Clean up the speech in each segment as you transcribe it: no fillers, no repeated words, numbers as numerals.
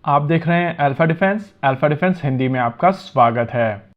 आप देख रहे हैं अल्फा डिफेंस हिंदी में आपका स्वागत है।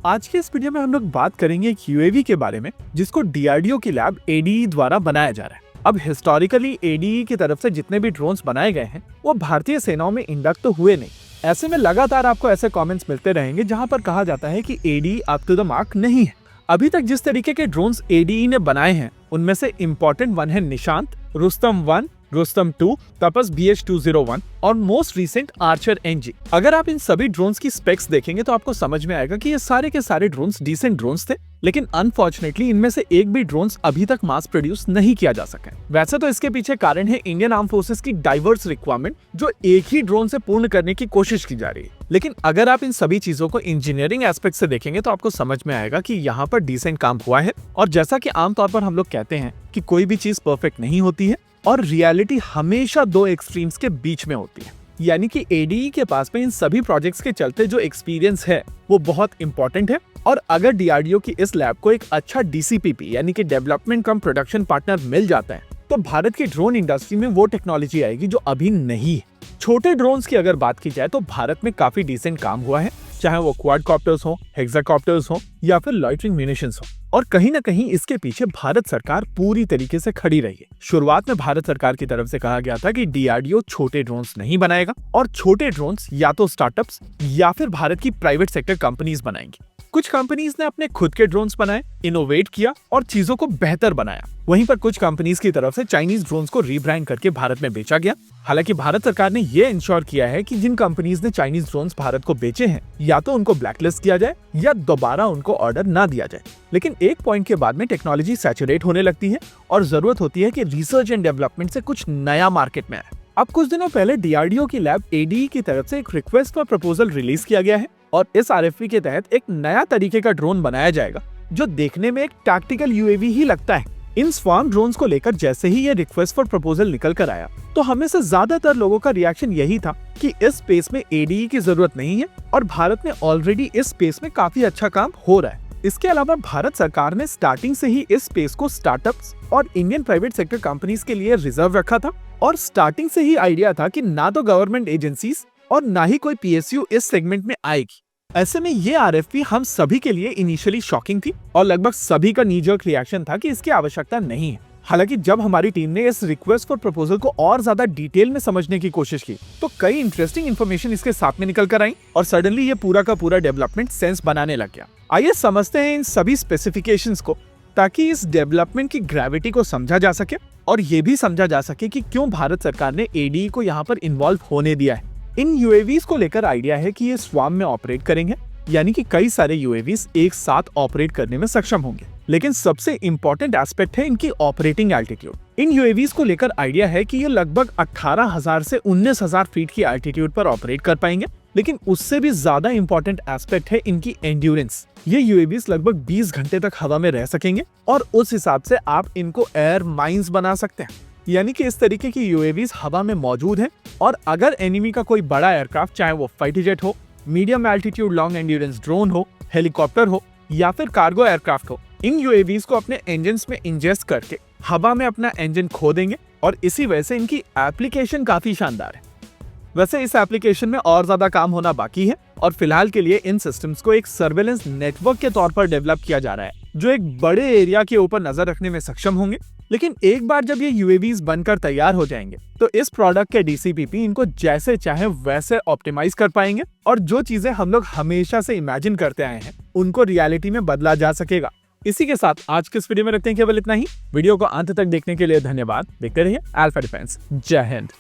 आज के इस वीडियो में हम लोग बात करेंगे एक यूएवी के बारे में जिसको डीआरडीओ की लैब एडीई द्वारा बनाया जा रहा है। अब हिस्टोरिकली एडीई की तरफ से जितने भी ड्रोन्स बनाए गए हैं वो भारतीय सेनाओं में इंडक्ट तो हुए नहीं। ऐसे में लगातार आपको ऐसे कमेंट्स मिलते रहेंगे जहां पर कहा जाता है कि ADE up to the mark नहीं है। अभी तक जिस तरीके के ड्रोन्स एडीई ने बनाए हैं उनमें से इम्पोर्टेंट वन है निशांत, रुस्तम 1, रुस्तम 2, तपस BH-201 और मोस्ट रिसेंट आर्चर NG। अगर आप इन सभी ड्रोन्स की स्पेक्स देखेंगे तो आपको समझ में आएगा कि ये सारे के सारे ड्रोन्स डिसेंट ड्रोन्स थे, लेकिन अनफॉर्चुनेटली इनमें से एक भी ड्रोन्स अभी तक मास प्रोड्यूस नहीं किया जा सका। वैसे तो इसके पीछे कारण है इंडियन आर्म फोर्सेस की डाइवर्स रिक्वायरमेंट जो एक ही ड्रोन से पूर्ण करने की कोशिश की जा रही है। लेकिन अगर आप इन सभी चीजों को इंजीनियरिंग एस्पेक्ट से देखेंगे तो आपको समझ में आएगा कि यहाँ पर डिसेंट काम हुआ है। और जैसा कि आमतौर पर हम लोग कहते हैं कि कोई भी चीज परफेक्ट नहीं होती है और रियलिटी हमेशा दो एक्सट्रीम्स के बीच में होती है, यानी कि एडीई के पास में इन सभी प्रोजेक्ट्स के चलते जो एक्सपीरियंस है वो बहुत इंपॉर्टेंट है। और अगर डीआरडीओ की इस लैब को एक अच्छा डीसीपीपी यानी कि डेवलपमेंट कम प्रोडक्शन पार्टनर मिल जाता है तो भारत की ड्रोन इंडस्ट्री में वो टेक्नोलॉजी आएगी जो अभी नहीं है। छोटे ड्रोन्स की अगर बात की जाए तो भारत में काफी डिसेंट काम हुआ है, चाहे वो क्वाडकॉप्टर्स हो, हेक्साकॉप्टर्स हो या फिर लॉइटरिंग म्यूनिशंस हो। और कहीं ना कहीं इसके पीछे भारत सरकार पूरी तरीके से खड़ी रही है। शुरुआत में भारत सरकार की तरफ से कहा गया था कि डीआरडीओ छोटे ड्रोन्स नहीं बनाएगा और छोटे ड्रोन्स या तो स्टार्टअप्स या फिर भारत की प्राइवेट सेक्टर कंपनीज बनाएंगी। कुछ कंपनीज ने अपने खुद के ड्रोन्स बनाए, इनोवेट किया और चीजों को बेहतर बनाया। वहीं पर कुछ कंपनीज की तरफ से चाइनीज ड्रोन्स को रीब्रांड करके भारत में बेचा गया। हालांकि भारत सरकार ने यह इंश्योर किया है कि जिन कंपनीज ने चाइनीज ड्रोन्स भारत को बेचे हैं या तो उनको ब्लैकलिस्ट किया जाए या दोबारा उनको ऑर्डर ना दिया जाए। लेकिन एक पॉइंट के बाद में टेक्नोलॉजी सैचुरेट होने लगती है और जरूरत होती है कि रिसर्च एंड डेवलपमेंट से कुछ नया मार्केट में आए। अब कुछ दिनों पहले डीआरडीओ की लैब एडीई की तरफ से एक रिक्वेस्ट फॉर प्रपोजल रिलीज किया गया है और इस आरएफपी के तहत एक नया तरीके का ड्रोन बनाया जाएगा जो देखने में एक टैक्टिकल यूएवी ही लगता है। इन स्वार्म ड्रोन्स को लेकर जैसे ही ये रिक्वेस्ट फॉर प्रपोजल निकल कर आया तो हमें से ज्यादातर लोगों का रिएक्शन यही था कि इस स्पेस में एडीई की जरूरत नहीं है और भारत में ऑलरेडी इस स्पेस में काफी अच्छा काम हो रहा है। इसके अलावा भारत सरकार ने स्टार्टिंग से ही इस स्पेस को स्टार्टअप्स और इंडियन प्राइवेट सेक्टर कंपनीज के लिए रिजर्व रखा था और स्टार्टिंग से ही आइडिया था कि ना तो गवर्नमेंट एजेंसीज और ना ही कोई पीएसयू इस सेगमेंट में आएगी। ऐसे में ये आरएफपी हम सभी के लिए इनिशियली शॉकिंग थी और लगभग सभी का नी-जर्क रिएक्शन था कि इसकी आवश्यकता नहीं है। हालांकि जब हमारी टीम ने इस रिक्वेस्ट फॉर प्रपोजल को और ज्यादा डिटेल में समझने की कोशिश की तो कई इंटरेस्टिंग इन्फॉर्मेशन इसके साथ में निकल कर आई और सडनली ये पूरा का पूरा डेवलपमेंट सेंस बनाने लग गया। आइए समझते हैं इन सभी स्पेसिफिकेशंस को ताकि इस डेवलपमेंट की ग्रेविटी को समझा जा सके और ये भी समझा जा सके कि क्यों भारत सरकार ने एडीई को यहाँ पर इन्वॉल्व होने दिया है। इन यूएवीज को लेकर आइडिया है कि ये स्वार्म में ऑपरेट करेंगे, यानी कि कई सारे यूएवीज एक साथ ऑपरेट करने में सक्षम होंगे। लेकिन सबसे इंपॉर्टेंट एस्पेक्ट है इनकी ऑपरेटिंग एल्टीट्यूड। इन यूएवीज को लेकर आइडिया है कि ये लगभग 18,000 से 19,000 फीट की एल्टीट्यूड पर ऑपरेट कर पाएंगे। लेकिन उससे भी ज्यादा इंपॉर्टेंट एस्पेक्ट है इनकी एंड्योरेंस। ये यूएवीज लगभग 20 घंटे तक हवा में रह सकेंगे और उस हिसाब से आप इनको एयर माइंस बना सकते हैं, यानी कि इस तरीके की यूएवीज हवा में मौजूद हैं और अगर एनिमी का कोई बड़ा एयरक्राफ्ट, चाहे वो फाइटर जेट हो, medium altitude long endurance drone हो, हेलीकॉप्टर हो या फिर कार्गो एयरक्राफ्ट हो, इन यूएवीज को अपने इंजन्स में इंजेस्ट करके हवा में अपना इंजन खो देंगे और इसी वजह से इनकी एप्लीकेशन काफी शानदार है। वैसे इस एप्लीकेशन में और ज्यादा काम होना बाकी है और फिलहाल के लिए इन सिस्टम्स को एक सर्वेलेंस नेटवर्क के तौर पर डेवलप किया जा रहा है जो एक बड़े एरिया के ऊपर नजर रखने में सक्षम होंगे। लेकिन एक बार जब ये यूएवीज बनकर तैयार हो जाएंगे तो इस प्रोडक्ट के डीसीपीपी इनको जैसे चाहे वैसे ऑप्टिमाइज कर पाएंगे और जो चीजें हम लोग हमेशा से इमेजिन करते आए हैं उनको रियलिटी में बदला जा सकेगा। इसी के साथ आज के इस वीडियो में रखते हैं केवल इतना ही। वीडियो को अंत तक देखने के लिए धन्यवाद। देखते रहिए अल्फा डिफेंस। जय हिंद।